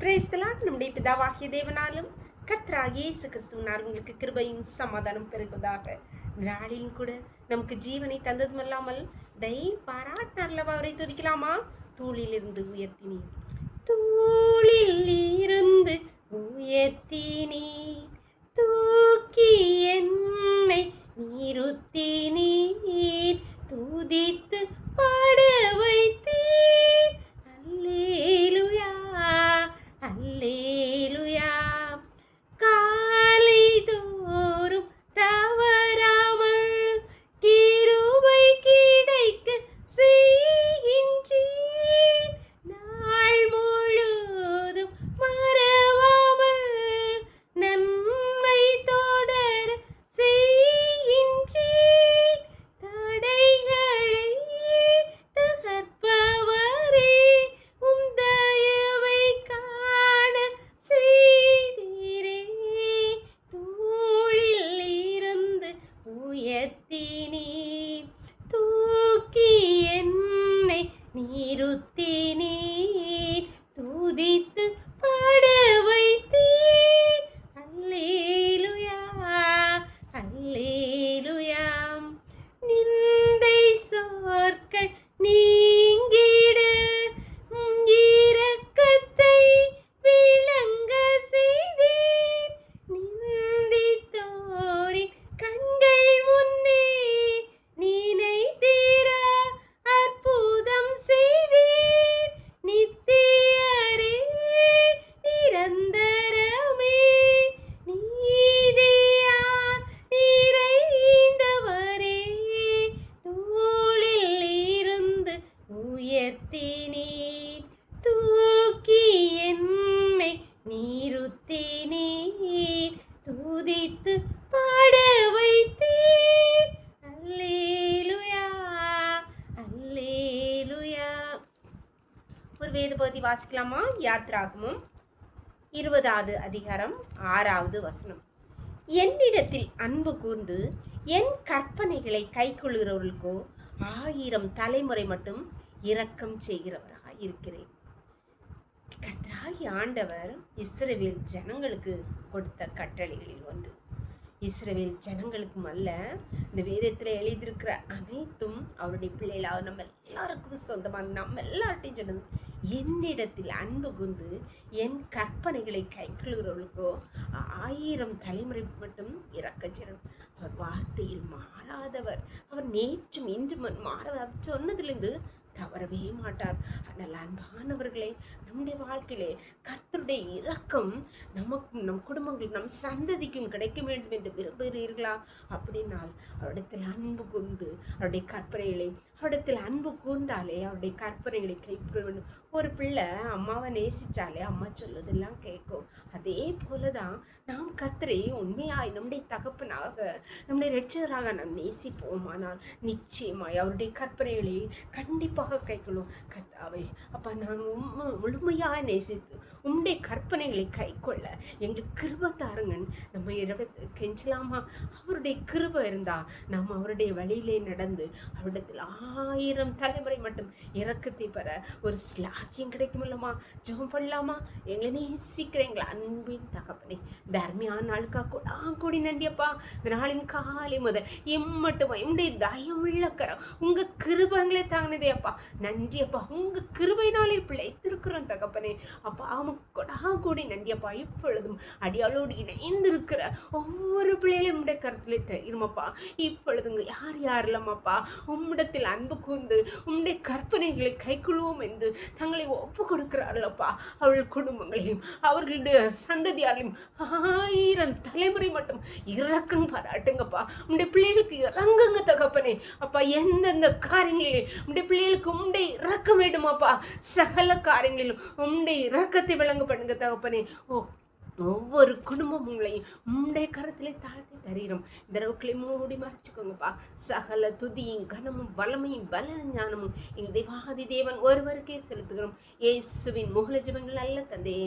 Praise the Lord. நம்முடைய பிதாவாகிய தேவனாலும் கர்த்தராகிய இயேசு கிறிஸ்துவினால் உங்களுக்கு கிருபையும் சமாதானம் பெருகுவதாக. நாளிலும் கூட நமக்கு ஜீவனை தந்ததுமல்லாமல் தயை பாராட்டினார்லவா அவரை துதிக்கலாமா? தூளிலிருந்து உயர்த்தினீர், தூளில் இருந்து உயர்த்தினீர், தூக்கி என்னை நிறுத்தினீர், துதித்து பாட வைத்தீர். அல்லேலூயா அல்லேலூயா. காலை தோறும் தவறாமல் கிருபை கிடைக்க செய்கின்றீர். நாள் முழுதும் மறவாமல் நன்மை தொடர செய்கின்றீர். தடைகளை தகர்ப்பவரே, உம் தயவை காண செய்தீரே. தூளில் இருந்து உயர்த்தினீர், தூக்கி என்னை நிறுத்தினீர், துதித்து பாட வைத்தீர். அல்லேலூயா அல்லேலூயா. நிந்தை சொற்கள் நீங்கிட உம் இரக்கத்தை விளங்க செய்தீர். நிந்தித்தோரின் கண்கள் முன்னே நினைத்தீரா அற்புதம் செய்தீர். நித்தியரே நிரந்தரமே நீதியால் நிறைந்தவரே, தூளில் இருந்து உயர்த்தினீர், தூக்கி என்னை நிறுத்தினீர், துதித்து பாட வைத்தீர். அல்லேலூயா அல்லேலூயா. ஒரு வேத பகுதி வாசிக்கலாமா? யாத்ராகமம் 20வது அதிகாரம் 6வது வசனம். என்னிடத்தில் அன்பு கூர்ந்து என் கற்பனைகளை கைக்கொள்கிறவர்களுக்கோ 1000 தலைமுறை மட்டும் இரக்கம் செய்கிறவராக இருக்கிறேன். கர்த்தராகிய ஆண்டவர் இஸ்ரவேல் ஜனங்களுக்கு கொடுத்த கட்டளைகளில் ஒன்று. இஸ்ரவேல் ஜனங்களுக்கும் அல்ல, இந்த வேதத்தில் எழுதியிருக்கிற அனைத்தும் அவருடைய பிள்ளைகளாக நம்ம எல்லாருக்கும் சொந்தமாக நம்ம எல்லார்ட்டையும் சொன்னது. என்னிடத்தில் அன்பு கூர்ந்து என் கற்பனைகளை கைக்கொள்கிறவர்களுக்கோ 1000 தலைமுறை மட்டும் இரக்கம் செய்கிறவர். அவர் வார்த்தையில் மாறாதவர். அவர் நேற்றும் இன்றும் மாறாதவர். சொன்னதிலிருந்து தவறவே மாட்டார். அதனால் அன்பானவர்களே, நம்முடைய வாழ்க்கையிலே கர்த்தருடைய இரக்கம் நமக்கும் நம் குடும்பங்களுக்கும் நம் சந்ததிக்கும் கிடைக்க வேண்டும் என்று விரும்புகிறீர்களா? அப்படின்னால் அவரிடத்தில் அன்பு கூர்ந்து அவருடைய கற்பனைகளை, அவரிடத்தில் அன்பு கூர்ந்தாலே அவருடைய கற்பனைகளை கைக்கொள்ள வேண்டும். ஒரு பிள்ளை அம்மாவை நேசித்தாலே அம்மா சொல்லுதெல்லாம் கேட்கும். அதே போலதான் நாம் கர்த்தரை உண்மையாய் நம்முடைய தகப்பனாக நம்முடைய இரட்சகராக நாம் நேசிப்போமானால் நிச்சயமாய் அவருடைய கற்பனைகளை கண்டிப்பாக கைக்கொள்ளும். கர்த்தாவே, அப்பா, நான் முழுமையாக நேசித்து உம்முடைய கற்பனைகளை கைக்கொள்ள எங்களுக்கு கிருபை தாருங்கன்னு நம்ம இடத்துல கெஞ்சலாமா? அவருடைய கிருபை இருந்தால் நாம் அவருடைய வழியிலே நடந்து அவரிடத்தில் 1000 தலைமுறை மட்டும் இரக்கத்தை பெற ஒரு ஸ்லாக்கியம் கிடைக்கும் இல்லமா? ஜெபம் பண்ணலாமா? எங்களை நேசிக்கிற எங்களை அன்பின் தகப்பனே, தர்மியான நாளுக்காக கூடி நன்றியப்பா. இந்த நாளின் காலை முதல் எம்மட்டுமா எம்முடைய தயவுள்ள கரம் உங்கள் கிருபங்களே தாங்கினதே அப்பா. நன்றியப்பா, உங்கள் கிருபையினாலே பிழைத்திருக்கிறோம் தகப்பனே. அப்பா, கூடி நன்றியப்பா. இப்பொழுதும் அடியாளோடு இணைந்திருக்கிற ஒவ்வொரு பிள்ளைகளையும் உம்முடைய கருத்திலே தெரியுமாப்பா. இப்பொழுதுங்க யார் யாரெல்லாமாப்பா உம்மிடத்தில் அன்பு கூர்ந்து உம்முடைய கற்பனைகளை கைக்கொள்வோம் என்று தங்களை ஒப்பு கொடுக்கிறார்களப்பா. அவர்கள் குடும்பங்களையும் அவர்களுடைய சந்ததியாரையும் 1000 தலைமுறை மட்டும் இரக்கம் பாராட்டுங்கப்பா. உம்முடைய பிள்ளைகளுக்கு இறங்குங்க தகப்பனே. அப்பா, எந்தெந்த காரியங்களிலே உம்முடைய பிள்ளைகளுக்கு உம்முடைய இரக்கம் வேண்டுமாப்பா, சகல காரியங்களிலும் உம்முடைய இரக்கத்தை விளங்க பண்ணுங்க தகப்பனே. ஒவ்வொரு குடும்பங்களையும் உம்முடைய கரத்திலே தாழ்த்தி தருகிறோம். இந்த ரவுக்களை மூடி மறைச்சிக்கோங்கப்பா. சகல துதியும் கனமும் வல்லமையும் பல ஞானமும் எங்கள் தேவாதி தேவன் ஒருவருக்கே செலுத்துகிறோம். இயேசுவின் முகல ஜெபங்கள் நல்ல தந்தையே,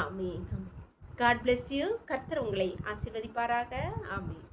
ஆமென். God bless you. கர்த்தர் உங்களை ஆசீர்வதிப்பாராக. ஆமென்.